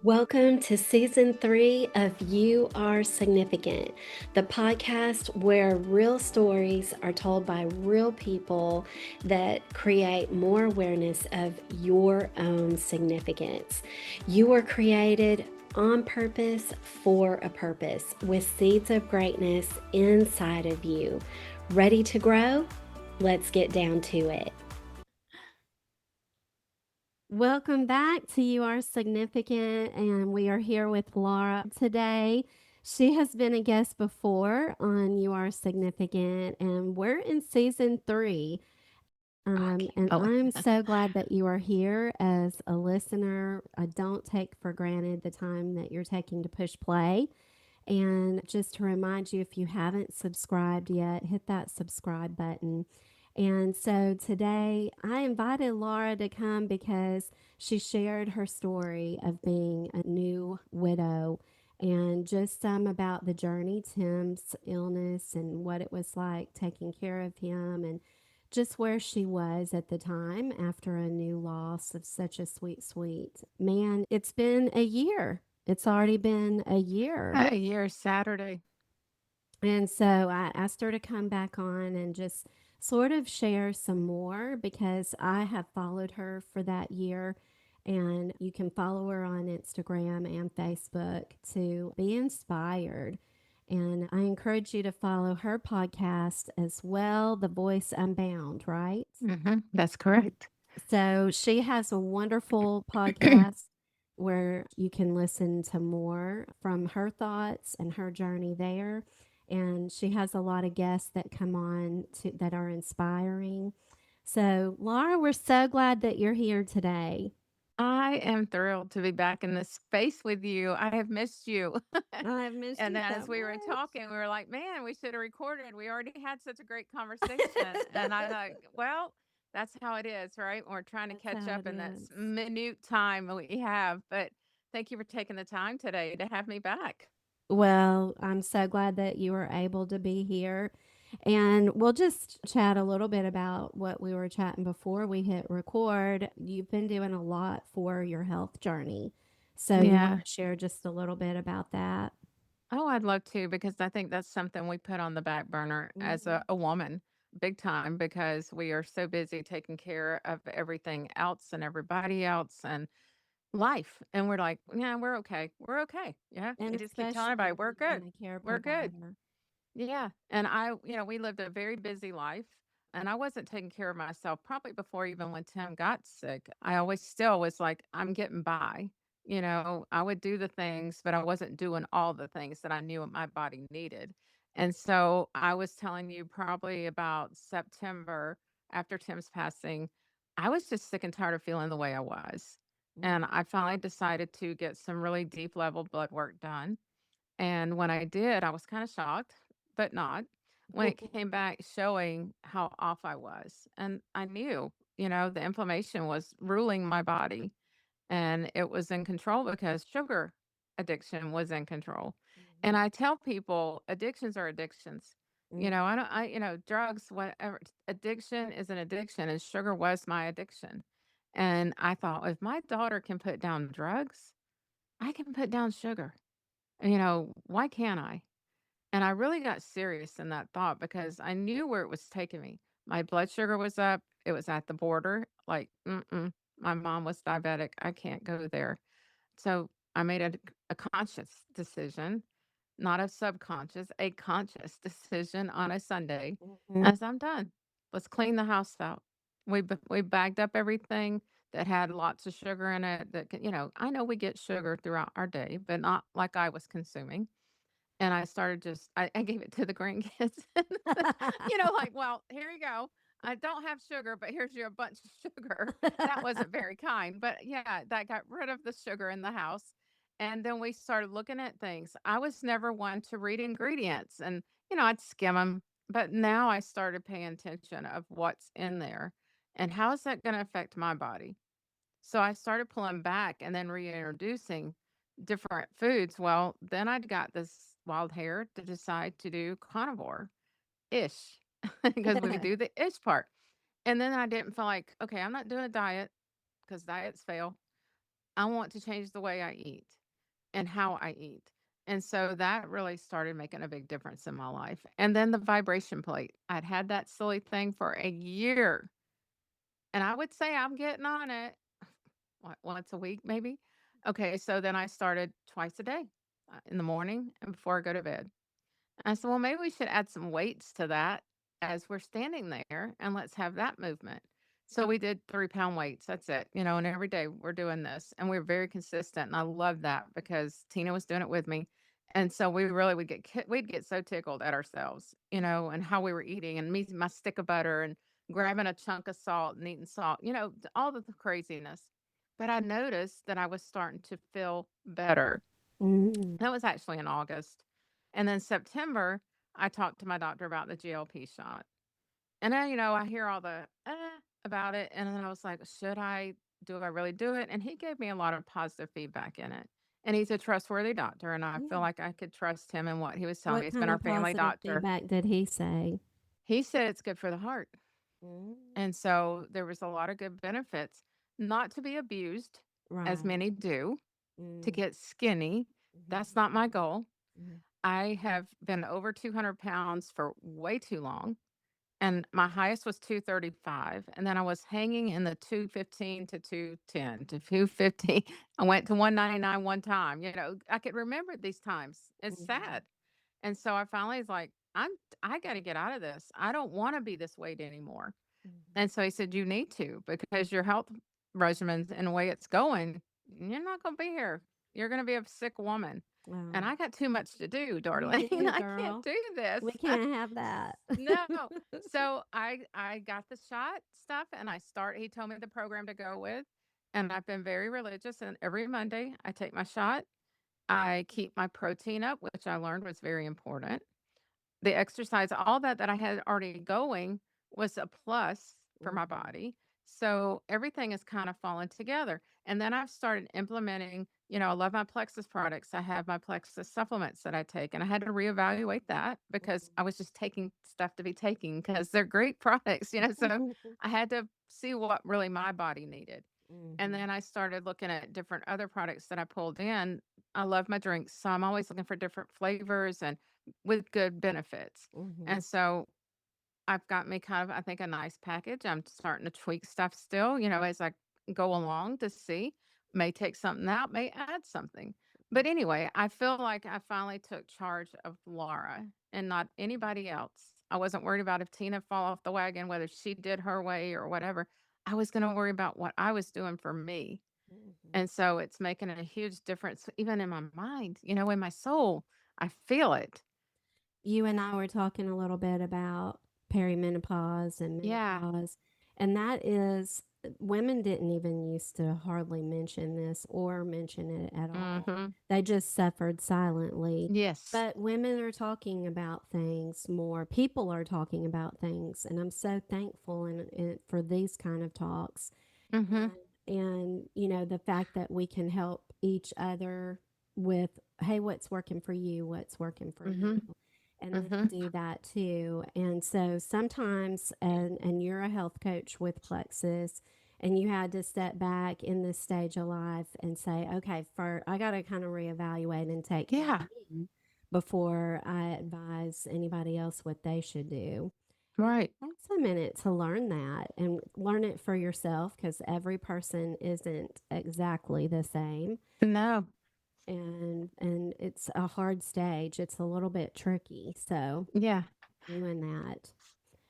Welcome to season 3 of You Are Significant, the podcast where real stories are told by real people that create more awareness of your own significance. You were created on purpose for a purpose with seeds of greatness inside of you. Ready to grow? Let's get down to it. Welcome back to You Are Significant, and we are here with Laura today. She has been a guest before on You Are Significant, and we're in season 3. I And can't believe I'm so glad that you are here as a listener. I don't take for granted the time that you're taking to push play. And just to remind you, if you haven't subscribed yet, hit that subscribe button. And so today I invited Laura to come because she shared her story of being a new widow and just some about the journey, Tim's illness, and what it was like taking care of him, and just where she was at the time after a new loss of such a sweet, sweet man. It's been a year. It's already been a year. a year Saturday. And so I asked her to come back on and just sort of share some more because I have followed her for that year. And you can follow her on Instagram and Facebook to be inspired. And I encourage you to follow her podcast as well, The Voice Unbound, right? That's correct. So she has a wonderful podcast where you can listen to more from her thoughts and her journey there. And she has a lot of guests that come on that are inspiring. So, Laura, we're so glad that you're here today. I am thrilled to be back in this space with you. I have missed you. I've missed And you as so we were much. talking, we were like, man, we should have recorded. We already had such a great conversation. And I like, well, that's how it is, right? We're trying to That's catch how up it in that is. minute time we have. But thank you for taking the time today to have me back. Well, I'm so glad that you were able to be here. And we'll just chat a little bit about what we were chatting before we hit record. You've been doing a lot for your health journey. So, you want Yeah. to share just a little bit about that? Oh, I'd love to because I think that's something we put on the back burner as Hmm. a woman big time because we are so busy taking care of everything else and everybody else and life. And we're like, yeah, we're okay. We're okay. Yeah. And We just keep telling everybody, especially we're being good. a care We're good. provider. Yeah. And we lived a very busy life and I wasn't taking care of myself probably before even when Tim got sick. I always still was like, I'm getting by. I would do the things, but I wasn't doing all the things that I knew my body needed. And so I was telling you probably about September after Tim's passing, I was just sick and tired of feeling the way I was. And Mhm. I finally decided to get some really deep level blood work done. And when I did, I was kind of shocked, but not when it came back showing how off I was. And I knew, the inflammation was ruling my body and it was in control because sugar addiction was in control. And Mhm. I tell people addictions are addictions. Mhm. Drugs, whatever, addiction is an addiction, and sugar was my addiction. And I thought, if my daughter can put down drugs, I can put down sugar. Why can't I? And I really got serious in that thought because I knew where it was taking me. My blood sugar was up. It was at the border. Like, my mom was diabetic. I can't go there. So I made a conscious decision, not a subconscious, a conscious decision on a Sunday. Mhm. As I'm done, let's clean the house out. We bagged up everything that had lots of sugar in it. I know we get sugar throughout our day, but not like I was consuming. And I started I gave it to the grandkids. Like, "Well, here you go. I don't have sugar, but here's your bunch of sugar." That wasn't very kind, but yeah, that got rid of the sugar in the house. And then we started looking at things. I was never one to read ingredients and, I'd skim them. But now I started paying attention of what's in there and how is that going to affect my body. So I started pulling back and then reintroducing different foods. Well, then I'd got this wild hair to decide to do carnivore ish because we do the ish part. And then I didn't feel like, okay, I'm not doing a diet because diets fail. I want to change the way I eat and how I eat. And so that really started making a big difference in my life. And then the vibration plate. I'd had that silly thing for a year. And I would say I'm getting on it. What, once a week, maybe? Okay, so then I started twice a day, in the morning and before I go to bed. I said, well, maybe we should add some weights to that as we're standing there and let's have that movement. So we did 3-pound weights. That's it. And every day we're doing this and we're very consistent. And I love that because Tina was doing it with me. And so we really would we'd get so tickled at ourselves, and how we were eating and me, my stick of butter and grabbing a chunk of salt and eating salt, all of the craziness. But I noticed that I was starting to feel better. Mm. That was actually in August. And then September, I talked to my doctor about the GLP shot. And then, I hear all the about it. And then I was like, do I really do it? And he gave me a lot of positive feedback in it. And he's a trustworthy doctor. And I feel Yeah. like I could trust him and what he was telling me. What It's been kind our of family positive doctor. feedback did he say? He said it's good for the heart. Mm. And so there was a lot of good benefits, not to be abused, as Right. many do, to Mm. get skinny. That's Mhm. not my goal. Mhm. I have been over 200 pounds for way too long, and my highest was 235, and then I was hanging in the 215 to 210 to 250. I went to 199 one time, I could remember these times. It's Mhm. sad. And so I finally was like, I gotta get out of this. I don't wanna be this weight anymore. Mhm. And so he said, "You need to because your health regimen and the way it's going, you're not gonna be here. You're gonna be a sick woman." And Wow. I got too much to do, You Darlene. do, I can't girl. do We this. can't have that. No. So I got the shot stuff and he told me the program to go with. And I've been very religious and every Monday I take my shot. I keep my protein up, which I learned was very important. The exercise, all that I had already going was a plus for my Mhm. body. So everything is kind of falling together. And then I've started implementing, I love my Plexus products. I have my Plexus supplements that I take, and I had to reevaluate that because I was just taking stuff to be taking because they're great products, So Mhm. I had to see what really my body needed. And Mhm. then I started looking at different other products that I pulled in. I love my drinks, so I'm always looking for different flavors and with good benefits. And Mhm. so I've got me kind of, I think, a nice package. I'm starting to tweak stuff still, as I go along to see. May take something out, may add something. But anyway, I feel like I finally took charge of Laura and not anybody else. I wasn't worried about if Tina fall off the wagon, whether she did her way or whatever. I was going to worry about what I was doing for me. Mhm. And so it's making a huge difference even in my mind, in my soul. I feel it. You and I were talking a little bit about perimenopause and Yeah. menopause, and that is women didn't even used to hardly mention this or mention it at all. Mhm. They just suffered silently. Yes. But women are talking about things more. People are talking about things, and I'm so thankful for these kind of talks. Mhm. And the fact that we can help each other with, hey, what's working for you, what's working for you, Mhm. and then I Mhm. do that too. And so sometimes, and you're a health coach with Plexus, and you had to step back in this stage of life and say, okay, for I got to kind of reevaluate and take care of Yeah. me before I advise anybody else what they should do. And it Right. takes a minute to learn that and learn it for yourself because every person isn't exactly the same. No. And it's a hard stage. It's a little bit tricky. So Yeah. doing that,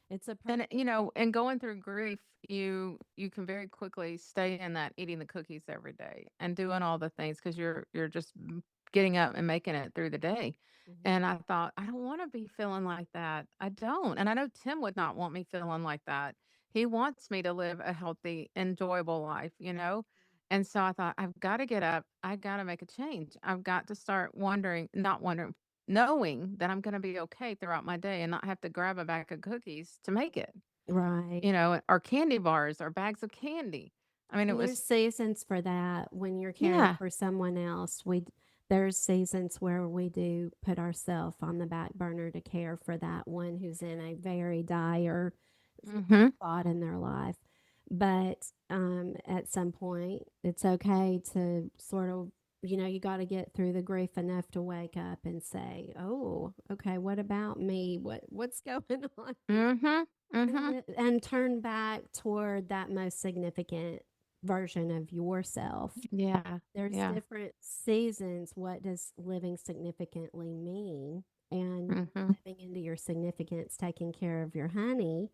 it's a And, perfect. and going through grief, you can very quickly stay in that eating the cookies every day and doing all the things because you're just getting up and making it through the day. Mhm. And I thought, I don't want to be feeling like that. I don't. And I know Tim would not want me feeling like that. He wants me to live a healthy, enjoyable life, And so I thought, I've got to get up. I got to make a change. I've got to start not wondering, knowing that I'm gonna be okay throughout my day and not have to grab a bag of cookies to make it, Right. or candy bars or bags of candy. I mean, it And there's was seasons for that. When you're caring yeah. for someone else, there's seasons where we do put ourselves on the back burner to care for that one who's in a very dire Mhm. spot in their life. But at some point, it's okay to sort of, you got to get through the grief enough to wake up and say, "Oh, okay, what about me? What's going on here?" Mhm. Mhm. And turn back toward that most significant version of yourself. Yeah. There's Yeah. different seasons. What does living significantly mean? And Mhm. living into your significance, taking care of your honey.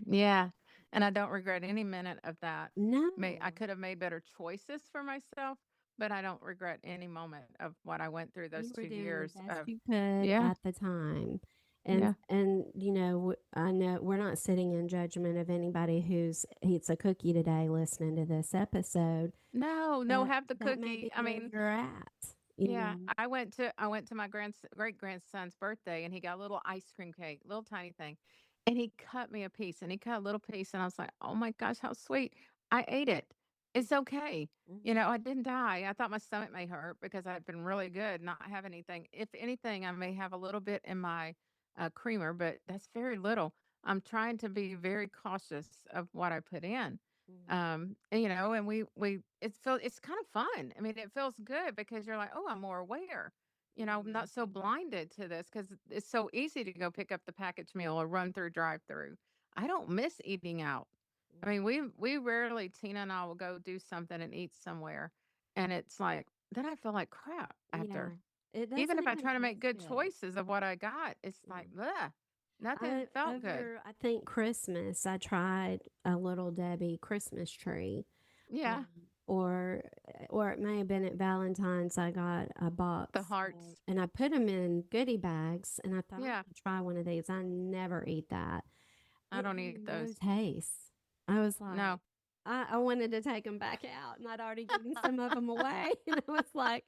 Yeah, and I don't regret any minute of that. May I No, could have made better choices for myself, but I don't regret any moment of what I went through you those were 2 doing the years best of you could yeah, at the time. yeah. And I know we're not sitting in judgment of anybody who's eats a cookie today listening to this episode. No, no, That have the that may cookie. be I where mean, you're at, yeah, I went to my great-grandson's birthday, and he got a little ice cream cake, little tiny thing, and he cut me a piece, and he cut a little piece, and I was like, "Oh my gosh, how sweet." I ate it. It's okay. Mhm. I didn't die. I thought my stomach may hurt because I'd been really good, not have anything. If anything, I may have a little bit in my, creamer, but that's very little. I'm trying to be very cautious of what I put in. Mhm. And it's kind of fun. I mean, it feels good because you're like, "Oh, I'm more aware." I'm not so Mhm. blinded to this because it's so easy to go pick up the package meal or run through drive-through. I don't miss eating out. I mean, Mhm. we rarely Tina and I will go do something and eat somewhere, and it's like then I feel like crap Yeah. after. It Even doesn't if I even try to make taste good good. choices of what I got, it's like, Mm. ugh, nothing felt good. I think Christmas, I tried a Little Debbie Christmas tree. Yeah, Or it may have been at Valentine's. I got a the box hearts. and I put them in goodie bags, and I thought I'm Yeah, gonna try one of these. I never eat that. I It don't had eat no those. taste. I was like, No. I wanted to take them back out, and I'd already given some of them away, and I was like,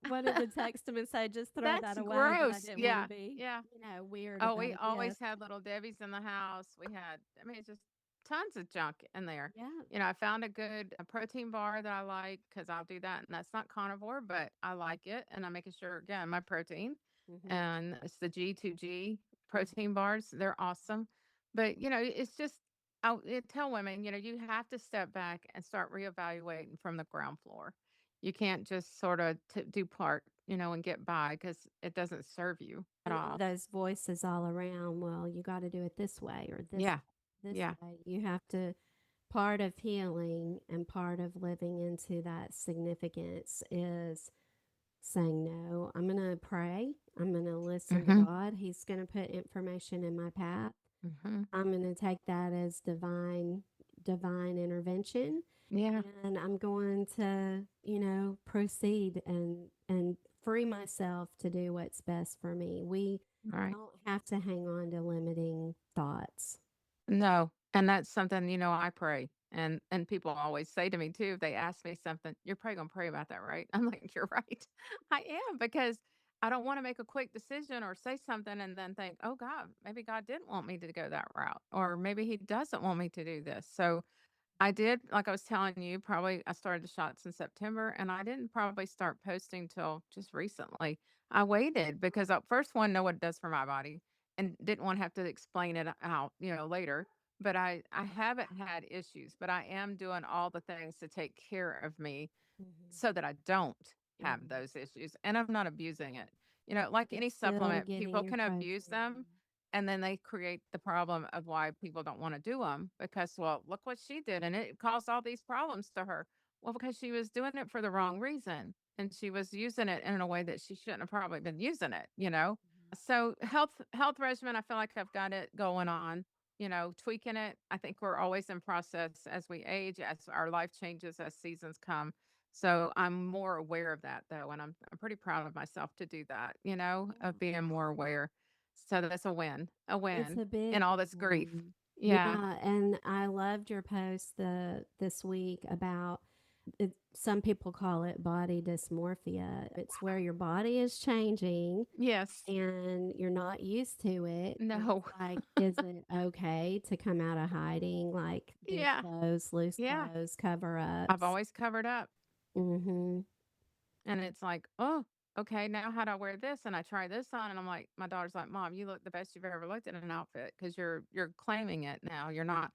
wanted to text them and say, "Just throw That's that away," but I gross. didn't wanna Yeah, be, yeah. weird Oh, about we a always gift. had little Debbie's in the house. I mean, it's just tons of junk in there. Yeah. I found a good protein bar that I like because I'll do that. And that's not carnivore, but I like it. And I'm making sure, again, my protein. Mhm. And it's the G2G Mhm. protein bars. They're awesome. But, it's just, I tell women, you have to step back and start reevaluating from the ground floor. You can't just sort of do part, and get by because it doesn't serve you at And all all. those voices all around, "Well, you gotta do it this way or Yeah. this Yeah. way." You have to part of healing and part of living into that significance is saying, "No, I'm gonna pray. I'm gonna listen to Mhm. God. He's gonna put information in my path. Mhm. I'm gonna take that as divine intervention, Yeah. and I'm going to, proceed and free myself to do what's best for me." We Right. don't have to hang on to limiting thoughts. No, and that's something, I pray. And people always say to me too, if they ask me something, "You're probably gonna pray about that, right?" I'm like, "You're right." I am because I don't wanna make a quick decision or say something and then think, "Oh God, maybe God didn't want me to go that route, or maybe he doesn't want me to do this." So I did, like I was telling you, probably I started the shots in September and I didn't probably start posting till just recently. I waited because I first one know what it does for my body and didn't want to have to explain it out, later. But I haven't had issues, but I am doing all the things to take care of me Mhm. so that I don't have Mhm. those issues, and I'm not abusing it. Like You're any still supplement, getting people your can abuse them, protein. and then they create the problem of why people don't wanna do them because, "Well, look what she did, and it caused all these problems to her." Well, because she was doing it for the wrong reason, and she was using it in a way that she shouldn't have probably been using it, you know? Mhm. So, health regimen, I feel like I've got it going on, tweaking it. I think we're always in process as we age, as our life changes, as seasons come. So I'm more aware of that though, and I'm pretty proud of myself to do that, of Yeah. being more aware. So that's a It's win a in big all this grief. one. Yeah. Yeah, and I loved your post this week about some people call it body dysmorphia. It's where your body is changing Yes. and you're not used to it. And it's No. like, is it okay to come out of hiding, like do Yeah. clothes, loose Yeah. clothes, cover I've ups? always covered up. Mm-hmm. And it's like, "Oh, okay, now how do I wear this?" And I try this on and I'm like my daughter's like, "Mom, you look the best you've ever looked in an outfit because you're claiming it now. You're not."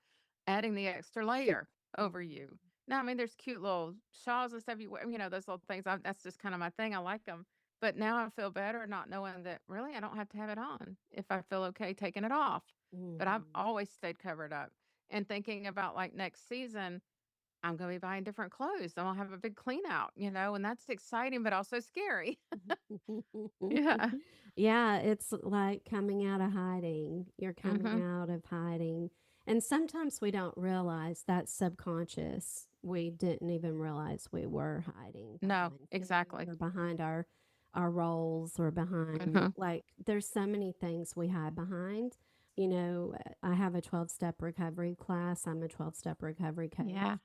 adding the extra layer over you. Now, I mean, there's cute little shawls and stuff you wear, those little things. That's just kind of my thing. I like them. But now I feel better not knowing that really I don't have to have it on if I feel okay taking it off. But I've Mhm. always stayed covered up and thinking about like next season, I'm going to be buying different clothes. I'm going to have a big clean out, and that's exciting, but also scary. Yeah. Yeah, it's like coming out of hiding. You're coming Hmm. out of hiding. And sometimes we don't realize that's subconscious. We didn't even realize we were hiding No, behind food exactly. or behind our roles or behind Hmm. like there's so many things we hide behind. I have a 12-step recovery class. I'm a 12-step recovery coach. Yeah.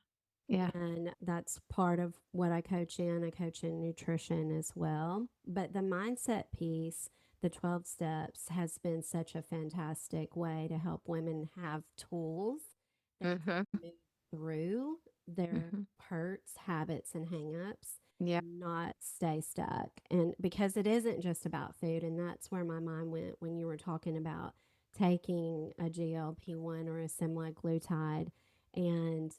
Yeah. And that's part of what I coach in. I coach in nutrition as well. But the mindset piece, the 12 steps, has been such a fantastic way to help women have tools they Hmm. can move through their Hmm. hurts, habits, and hangups, Yeah. not stay stuck. And because it isn't just about food, and that's where my mind went when you were talking about taking a GLP-1 or a semaglutide and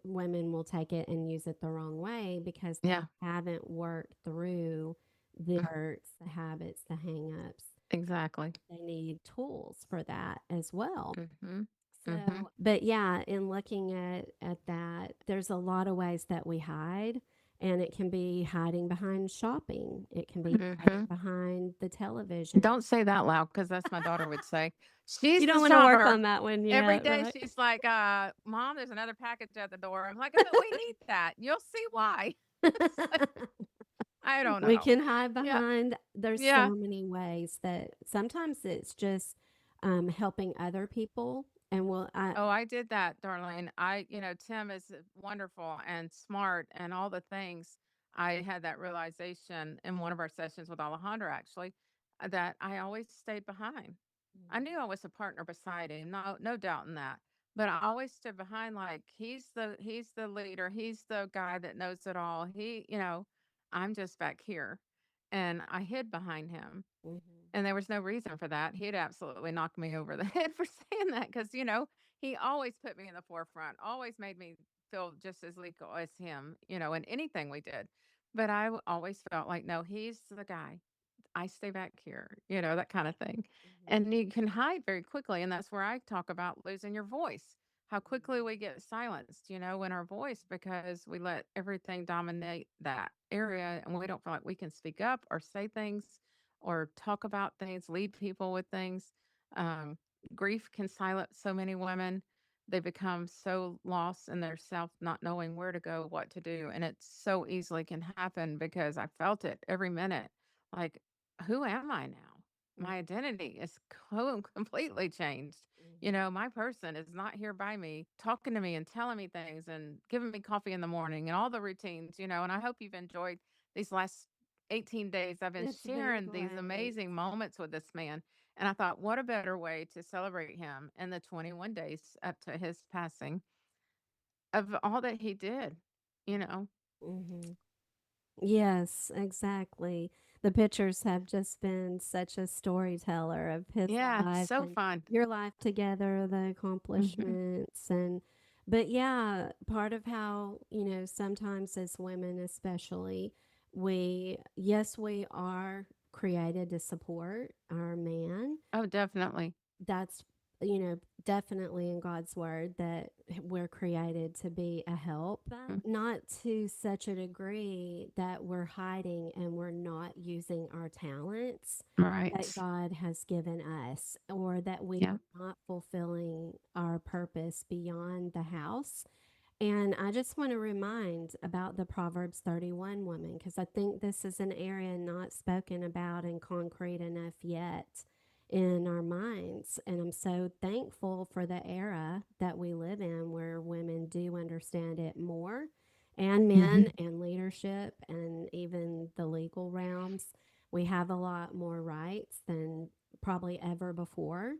women will take it and use it the wrong way because they Yeah. haven't worked through the hurts, the habits, the hangups. Exactly. They need tools for that as well. Hmm. Hmm. So, but yeah, in looking at that, there's a lot of ways that we hide, and it can be hiding behind shopping. It can be Hmm. hiding behind the television. Don't say that loud because that's my daughter would say. You She's don't the want to work shopper. on that one Every yet, day right? she's like, Mom, there's another package at the door. I'm like, but we need that. You'll see why. It's like, I don't We know. can hide Yeah. behind there's so Yeah. many ways that sometimes it's just, helping other people, and Oh, I did that, Darlene. Tim is wonderful and smart and all the things. I had that realization in one of our sessions with Alejandra, actually, that I always stayed behind. I knew I was a partner beside him, no doubt in that. But I always stood behind, like he's the leader, he's the guy that knows it all. I'm just back here, and I hid behind him. Mhm, And there was no reason for that. He'd absolutely knocked me over the head for saying that because, he always put me in the forefront, always made me feel just as legal as him, in anything we did. But always felt like, no, he's the guy. I stay back here, that kind of thing. mhm, And you can hide very quickly. And that's where I talk about losing your voice, how quickly mhm, we get silenced, in our voice because we let everything dominate that area and we don't feel like we can speak up or say things or talk about things, lead people with things. Um, Grief can silence so many women. They become so lost in their self, not knowing where to go, what to do. And it so easily can happen because I felt it every minute. Like, who am I now? My mhm, identity is completely changed. mhm, My person is not here by me, talking to me and telling me things and giving me coffee in the morning and all the routines, and I hope you've enjoyed these last 18 days. I've been It's been sharing these great. amazing moments with this man. And I thought, what a better way to celebrate him in the 21 days up to his passing of all that he did, you know? Mhm. Yes, exactly. The pictures have just been such a storyteller of his Yeah, life so and fun. your life together, the Hmm. accomplishments but yeah, part of how, sometimes as women especially, we are created to support our man. Oh, definitely. That's definitely in God's word that we're created to be a help, but Mm. not to such a degree that we're hiding and we're not using our talents that Right. God has given us, or that we Yeah. are not fulfilling our purpose beyond the house. And I just want to remind about the Proverbs 31 woman, because I think this is an area not spoken about and concrete enough yet in our minds. And I'm so thankful for the era that we live in where women do understand it more, and men Hmm. and leadership and even the legal realms. We have a lot more rights than probably ever before.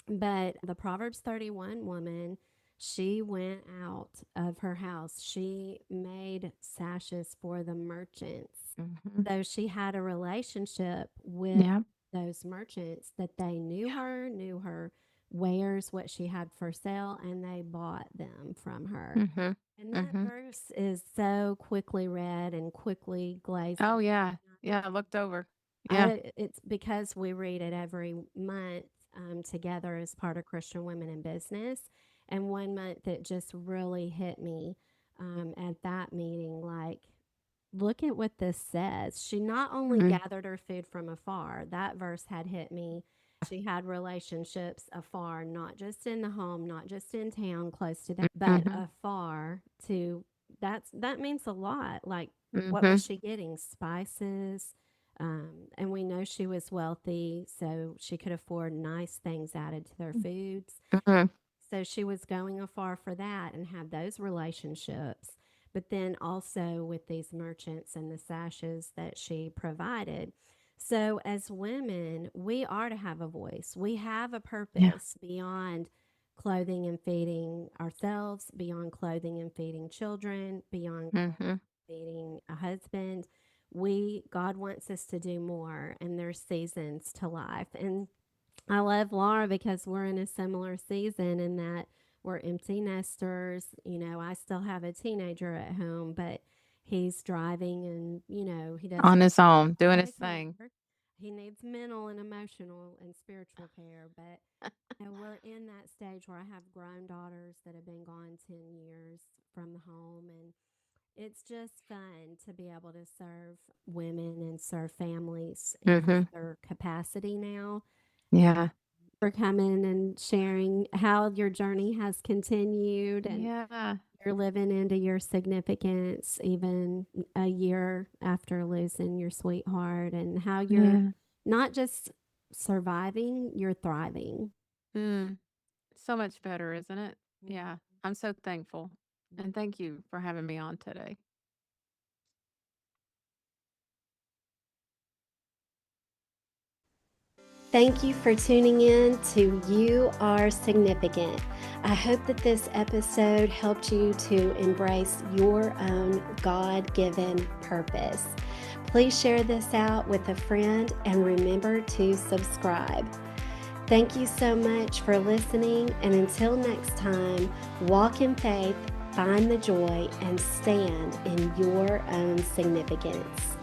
But the Proverbs 31 woman, she went out of her house. She made sashes for the merchants. Hmm. So she had a relationship with Yeah. those merchants that they knew her wares what she had for sale, and they bought them from her. Mhm. And that Mhm. verse is so quickly read and quickly glazed Oh, over. yeah. Yeah, I looked over. Yeah. It's because we read it every month together as part of Christian Women in Business. And one month it just really hit me at that meeting like, look at what this says. She not only Mhm. gathered her food from afar, that verse had hit me. She had relationships afar, not just in the home, not just in town close to them, but Mhm. afar to that means a lot. Like, what was Mhm. she getting? Spices. And we know she was wealthy, so she could afford nice things added to their foods. Mhm. So she was going afar for that and have those relationships. But then also with these merchants and the sashes that she provided. So as women, we are to have a voice. We have a Yeah. purpose beyond clothing and feeding ourselves, beyond clothing and feeding children, beyond Mhm. feeding a husband. God wants us to do more, and there's seasons to life. And I love Laura because we're in a similar season in that we're empty nesters. You know, I still have a teenager at home, but he's driving and, he doesn't On his own, need a doing lot his of thing. care. He needs mental and emotional and spiritual care. But we're in that stage where I have grown daughters that have been gone 10 years from the home. And it's just fun to be able to serve women and serve families in Mhm. another capacity now. Yeah. For coming and sharing how your journey has continued and Yeah. you're living into your significance even a year after losing your sweetheart, and how you're Yeah. not just surviving, you're thriving. Mm. So much better, isn't it? Mhm. Yeah. I'm so thankful. And thank you for having me on today. Thank you for tuning in to You Are Significant. I hope that this episode helped you to embrace your own God given purpose. Please share this out with a friend and remember to subscribe. Thank you so much for listening, and until next time, walk in faith, find the joy, and stand in your own significance.